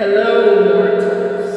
Hello, mortals.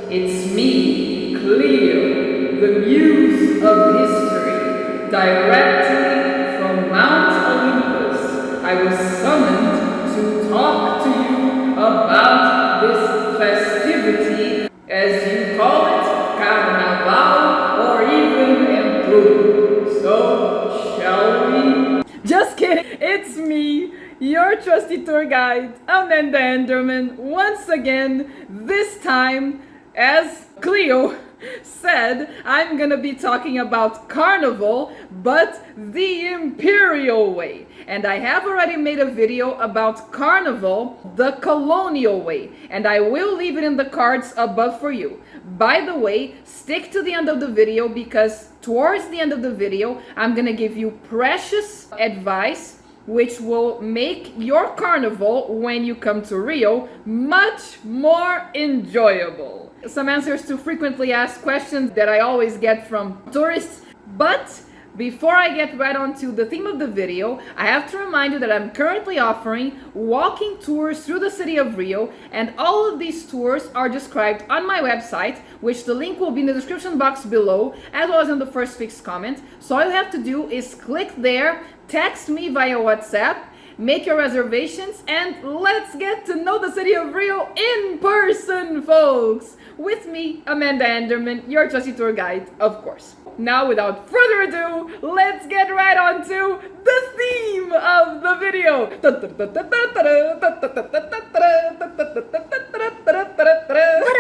It's me, Cleo, the muse of history, directly from Mount Olympus. I was summoned to talk to you about this festivity, as you call it, Carnaval, or even Imperial. So, shall we? Just kidding, it's me, your trusty tour guide, Amanda Enderman, once again, this time, as Cleo said, I'm gonna be talking about Carnival, but the Imperial Way. And I have already made a video about Carnival, the colonial way, and I will leave it in the cards above for you. By the way, stick to the end of the video because towards the end of the video, I'm gonna give you precious advice which will make your carnival when you come to Rio much more enjoyable. Some answers to frequently asked questions that I always get from tourists. But before I get right on to the theme of the video, I have to remind you that I'm currently offering walking tours through the city of Rio, and all of these tours are described on my website, which the link will be in the description box below, as well as in the first fixed comment. So all you have to do is click there, text me via WhatsApp, make your reservations, and let's get to know the city of Rio in person, folks! With me, Amanda Enderman, your trusty tour guide, of course. Now, without further ado, let's get right on to the theme of the video. But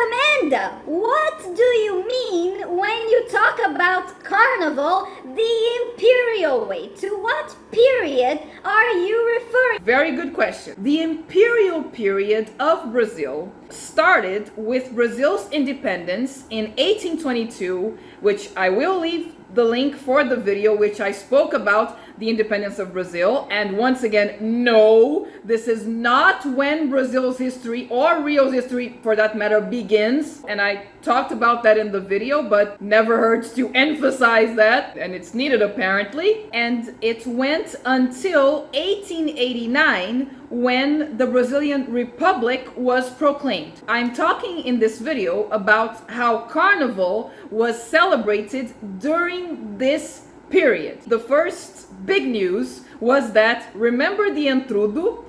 Amanda, what do you mean when you talk about Carnival, the Imperial Way? To what period are you referring? Very good question. The imperial period of Brazil started with Brazil's independence in 1822, which I will leave the link for the video which I spoke about the independence of Brazil. And once again, no, this is not when Brazil's history or Rio's history for that matter begins. And I talked about that in the video, but never hurts to emphasize that, and it's needed apparently. And it went until 1889 when the Brazilian Republic was proclaimed. I'm talking in this video about how Carnival was celebrated during this period. The first big news was that, remember the entrudo,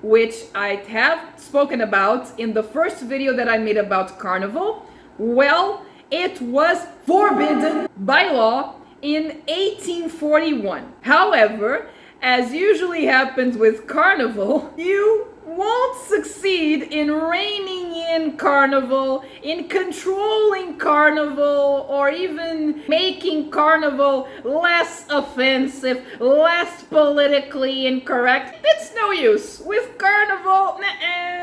which I have spoken about in the first video that I made about Carnival? Well, it was forbidden by law in 1841. However, as usually happens with Carnival, you won't succeed in reining in Carnival, in controlling Carnival, or even making Carnival less offensive, less politically incorrect. It's no use. With Carnival,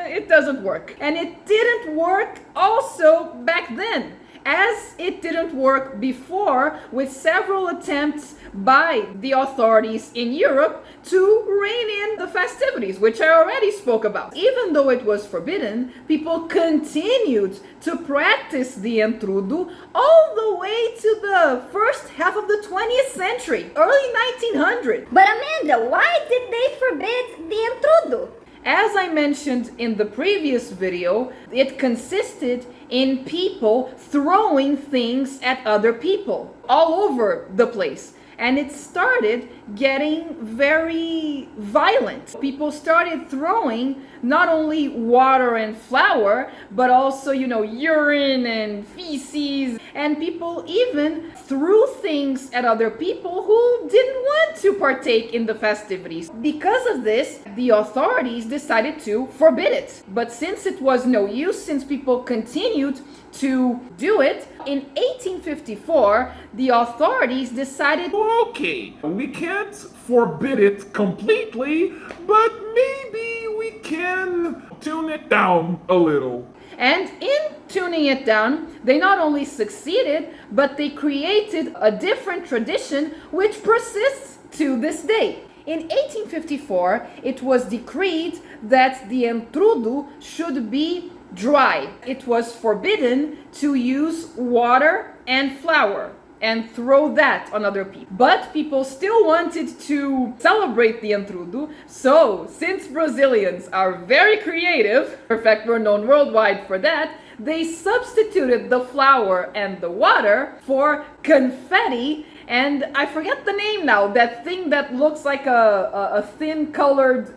it doesn't work. And it didn't work also back then, as it didn't work before with several attempts by the authorities in Europe to rein in the festivities, which I already spoke about. Even though it was forbidden, people continued to practice the entrudo all the way to the first half of the 20th century, early 1900. But Amanda, why did they forbid the entrudo? As I mentioned in the previous video, it consisted in people throwing things at other people all over the place. And it started getting very violent. People started throwing not only water and flour, but also, urine and feces. And people even threw things at other people who didn't want to partake in the festivities. Because of this, the authorities decided to forbid it. But since it was no use, since people continued to do it, in 1854, the authorities decided, okay, we can't forbid it completely, but maybe we can tune it down a little. And in tuning it down, they not only succeeded, but they created a different tradition which persists to this day. In 1854, it was decreed that the entrudo should be dry. It was forbidden to use water and flour. and throw that on other people. But people still wanted to celebrate the entrudo, so since Brazilians are very creative, in fact we're known worldwide for that, they substituted the flour and the water for confetti, and I forget the name now, that thing that looks like a thin colored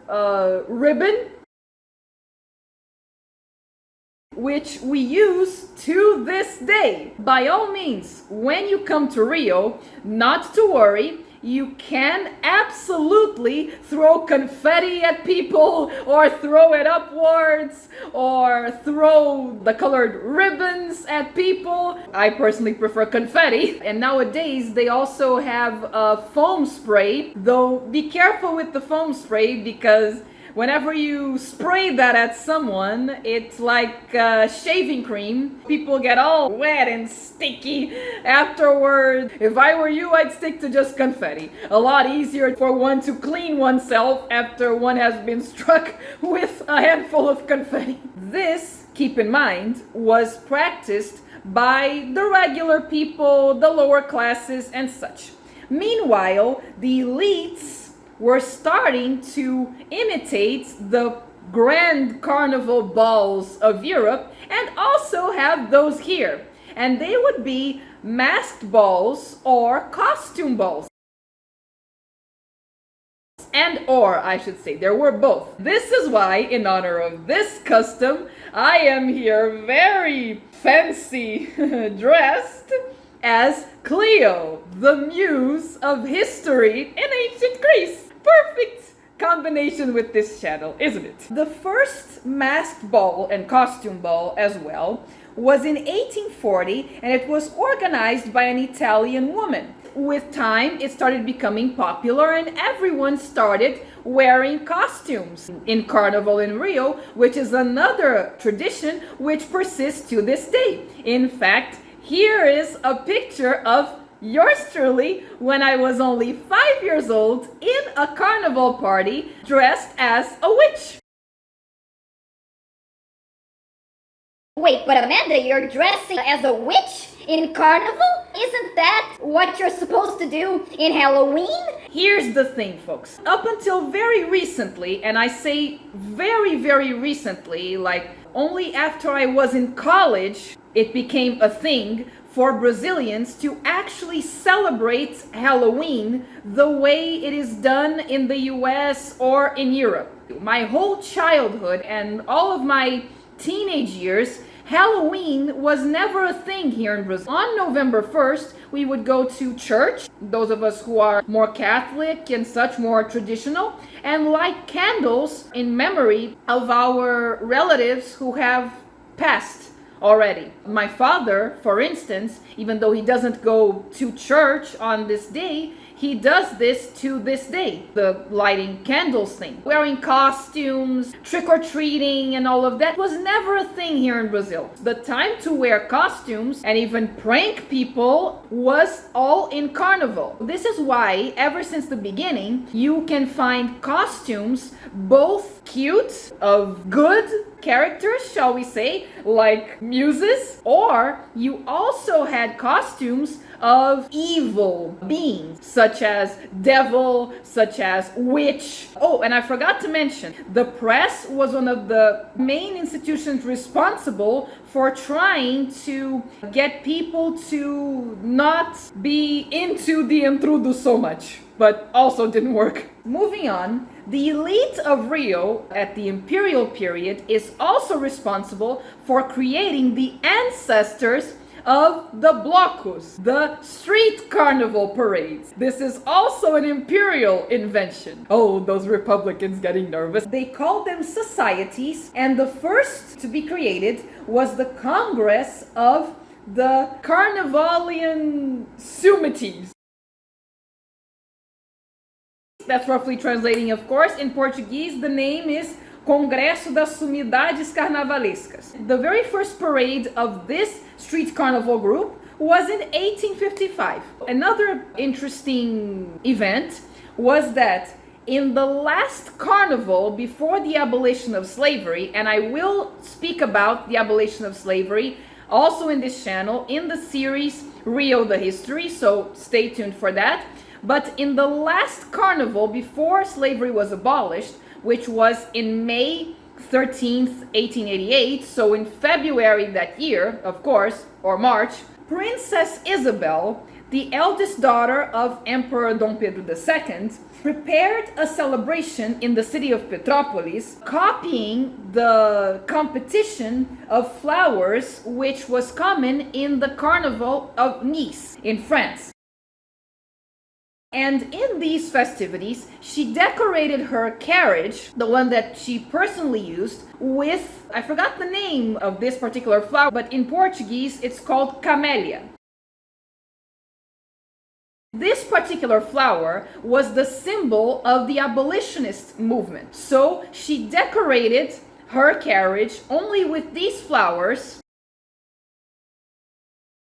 ribbon, which we use to this day. By all means, when you come to Rio, not to worry, you can absolutely throw confetti at people, or throw it upwards, or throw the colored ribbons at people. I personally prefer confetti. And nowadays they also have a foam spray, though be careful with the foam spray, because whenever you spray that at someone, it's like shaving cream. People get all wet and sticky afterward. If I were you, I'd stick to just confetti. A lot easier for one to clean oneself after one has been struck with a handful of confetti. This, keep in mind, was practiced by the regular people, the lower classes, and such. Meanwhile, the elites were starting to imitate the grand carnival balls of Europe and also have those here. And they would be masked balls or costume balls. Or I should say, there were both. This is why, in honor of this custom, I am here very fancy dressed as Cleo, the muse of history in ancient Greece. Perfect combination with this channel, isn't it? The first masked ball and costume ball as well was in 1840, and it was organized by an Italian woman. With time, it started becoming popular and everyone started wearing costumes in Carnival in Rio, which is another tradition which persists to this day. In fact, here is a picture of yours truly when I was only 5 years old in a carnival party dressed as a witch. Wait, but Amanda, you're dressing as a witch in Carnival? Isn't that what you're supposed to do in Halloween? Here's the thing, folks. Up until very recently, and I say very, very recently, like only after I was in college, it became a thing for Brazilians to actually celebrate Halloween the way it is done in the US or in Europe. My whole childhood and all of my teenage years, Halloween was never a thing here in Brazil. On November 1st, we would go to church, those of us who are more Catholic and such, more traditional, and light candles in memory of our relatives who have passed already. My father, for instance, even though he doesn't go to church on this day, he does this to this day, the lighting candles thing. Wearing costumes, trick-or-treating and all of that was never a thing here in Brazil. The time to wear costumes and even prank people was all in Carnival. This is why, ever since the beginning, you can find costumes both cute, of good characters, shall we say, like muses, or you also had costumes of evil beings, such as devil, such as witch. Oh, and I forgot to mention, the press was one of the main institutions responsible for trying to get people to not be into the intrudo so much, but also didn't work. Moving on, the elite of Rio at the Imperial period is also responsible for creating the ancestors of the blocos, the street carnival parades. This is also an imperial invention. Oh, those Republicans getting nervous. They called them societies, and the first to be created was the Congress of the Carnivalian Sumities. That's roughly translating, of course. In Portuguese, the name is Congresso das Sumidades Carnavalescas. The very first parade of this street carnival group was in 1855. Another interesting event was that in the last carnival before the abolition of slavery, and I will speak about the abolition of slavery also in this channel in the series Rio the history, so stay tuned for that. But in the last carnival before slavery was abolished, which was in May 13th, 1888, so in February that year, of course, or March, Princess Isabel, the eldest daughter of Emperor Dom Pedro II, prepared a celebration in the city of Petropolis, copying the competition of flowers which was common in the Carnival of Nice in France. And in these festivities, she decorated her carriage, the one that she personally used, with, I forgot the name of this particular flower, but in Portuguese it's called camellia. This particular flower was the symbol of the abolitionist movement. So she decorated her carriage only with these flowers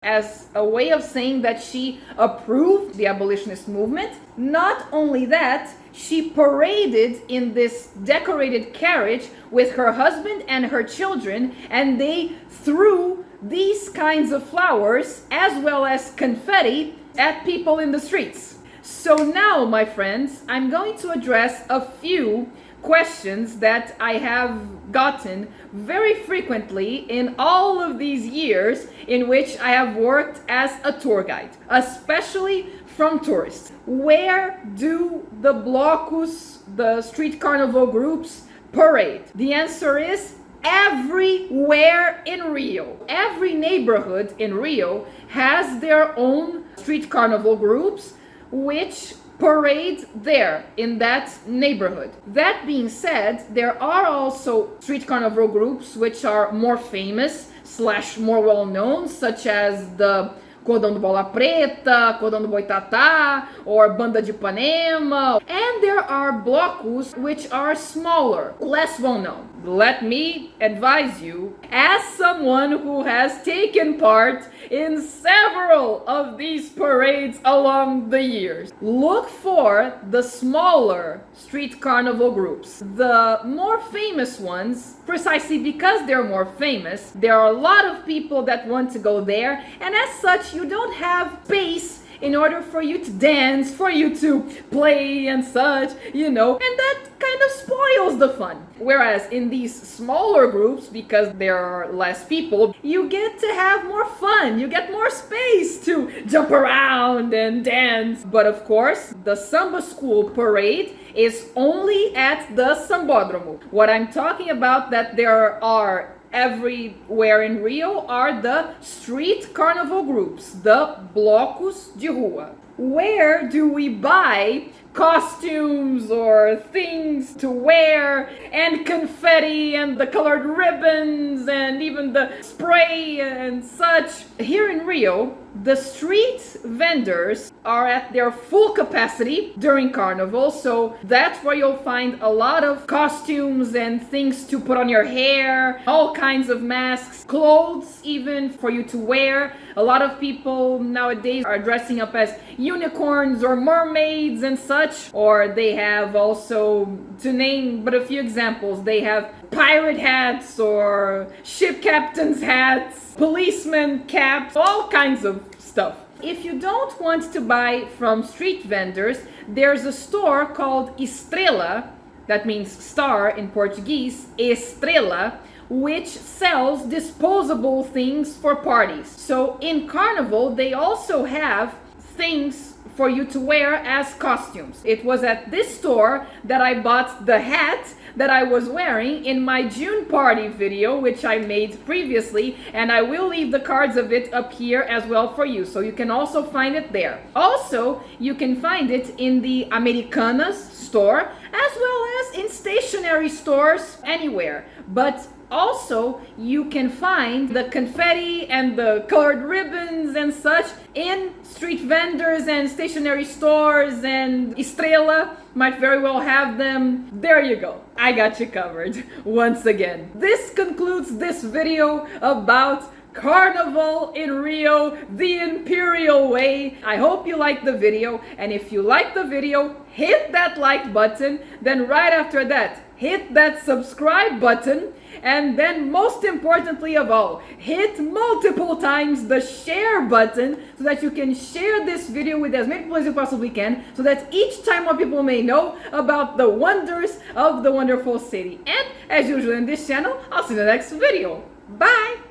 as a way of saying that she approved the abolitionist movement. Not only that, she paraded in this decorated carriage with her husband and her children, and they threw these kinds of flowers as well as confetti at people in the streets. So now, my friends, I'm going to address a few questions that I have gotten very frequently in all of these years in which I have worked as a tour guide, especially from tourists. Where do the blocos, the street carnival groups, parade? The answer is everywhere in Rio. Every neighborhood in Rio has their own street carnival groups which parade there in that neighborhood. That being said, there are also street carnival groups which are more famous / more well known, such as the Cordão do Bola Preta, Cordão do Boitatá, or Banda de Ipanema. And there are blocos which are smaller, less well known. Let me advise you, as someone who has taken part in several of these parades along the years, look for the smaller street carnival groups. The more famous ones, precisely because they're more famous, there are a lot of people that want to go there, and as such, you don't have space in order for you to dance, for you to play and such, and that kind of spoils the fun. Whereas in these smaller groups, because there are less people, you get to have more fun, you get more space to jump around and dance. But of course, the Samba School parade is only at the Sambódromo. What I'm talking about that there are everywhere in Rio are the street carnival groups, the blocos de rua. Where do we buy costumes or things to wear and confetti and the colored ribbons and even the spray and such? Here in Rio, the street vendors are at their full capacity during Carnival, so that's where you'll find a lot of costumes and things to put on your hair, all kinds of masks, clothes even for you to wear. A lot of people nowadays are dressing up as unicorns or mermaids and such, or they have also, to name but a few examples, they have pirate hats or ship captain's hats, policeman caps, all kinds of stuff. If you don't want to buy from street vendors, there's a store called Estrela, that means star in Portuguese, Estrela, which sells disposable things for parties. So in Carnival, they also have things for you to wear as costumes. It was at this store that I bought the hat that I was wearing in my June party video, which I made previously, and I will leave the cards of it up here as well for you, so you can also find it there. Also, you can find it in the Americanas store, as well as in stationery stores anywhere. But also, you can find the confetti and the colored ribbons and such in street vendors and stationery stores, and Estrela might very well have them. There you go. I got you covered once again. This concludes this video about Carnival in Rio, the Imperial Way. I hope you liked the video, and if you liked the video, hit that like button. Then right after that, hit that subscribe button, and then most importantly of all, hit multiple times the share button so that you can share this video with as many people as you possibly can, so that each time more people may know about the wonders of the wonderful city. And as usual in this channel, I'll see you in the next video. Bye!